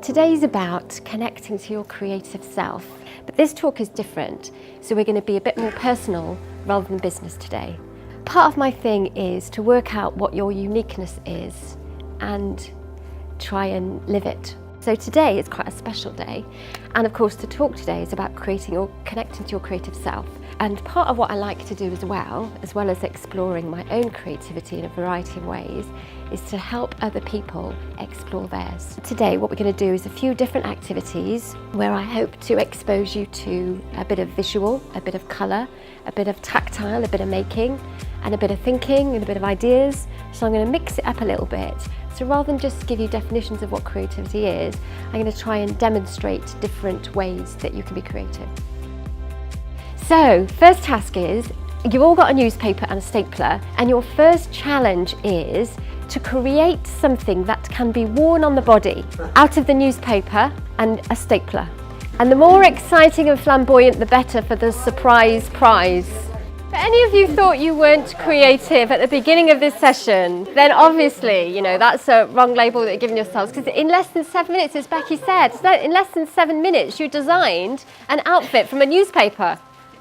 Today's about connecting to your creative self, but this talk is different, so we're going to be a bit more personal rather than business today. Part of my thing is to work out what your uniqueness is and try and live it. So today is quite a special day, and of course the talk today is about creating or connecting to your creative self. And part of what I like to do as well as exploring my own creativity in a variety of ways, is to help other people explore theirs. Today what we're going to do is a few different activities where I hope to expose you to a bit of visual, a bit of colour, a bit of tactile, a bit of making, and a bit of thinking and a bit of ideas. So I'm going to mix it up a little bit. So rather than just give you definitions of what creativity is, I'm going to try and demonstrate different ways that you can be creative. So, first task is, you've all got a newspaper and a stapler, and your first challenge is to create something that can be worn on the body out of the newspaper and a stapler. And the more exciting and flamboyant the better for the surprise prize. If any of you thought you weren't creative at the beginning of this session, then obviously, you know, that's a wrong label that you're giving yourselves, because in less than 7 minutes, as Becky said, in less than 7 minutes you designed an outfit from a newspaper.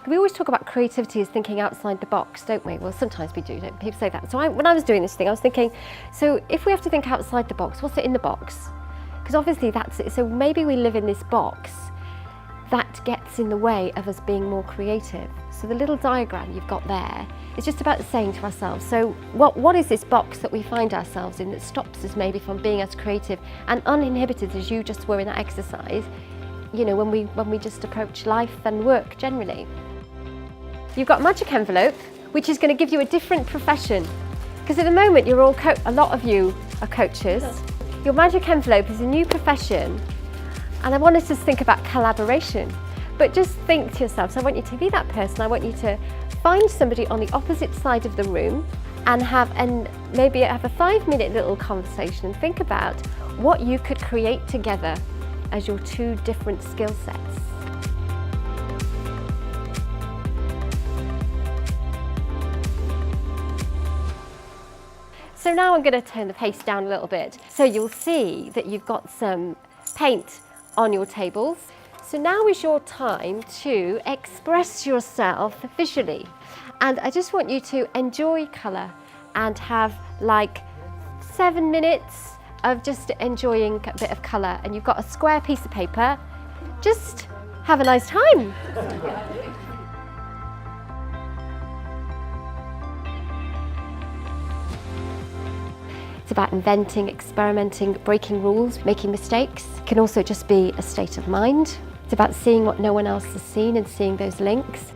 We always talk about creativity as thinking outside the box, don't we? Well, sometimes we do, don't people say that? So when I was doing this thing, I was thinking, so if we have to think outside the box, what's it in the box? Because obviously that's it. So maybe we live in this box that gets in the way of us being more creative. So the little diagram you've got there is just about saying to ourselves, so what is this box that we find ourselves in that stops us maybe from being as creative and uninhibited as you just were in that exercise, you know, when we just approach life and work generally. You've got a magic envelope, which is going to give you a different profession. Because at the moment, you're all a lot of you are coaches. Your magic envelope is a new profession, and I want us to think about collaboration. But just think to yourself, so I want you to be that person. I want you to find somebody on the opposite side of the room and maybe have a 5-minute little conversation and think about what you could create together as your two different skill sets. So now I'm going to turn the pace down a little bit. So you'll see that you've got some paint on your tables. So now is your time to express yourself visually. And I just want you to enjoy colour and have like 7 minutes of just enjoying a bit of colour. And you've got a square piece of paper. Just have a nice time. It's about inventing, experimenting, breaking rules, making mistakes. It can also just be a state of mind. It's about seeing what no one else has seen and seeing those links.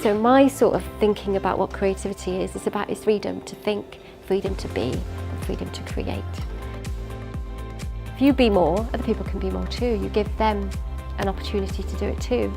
So my sort of thinking about what creativity is about its freedom to think, freedom to be, and freedom to create. If you be more, other people can be more too. You give them an opportunity to do it too.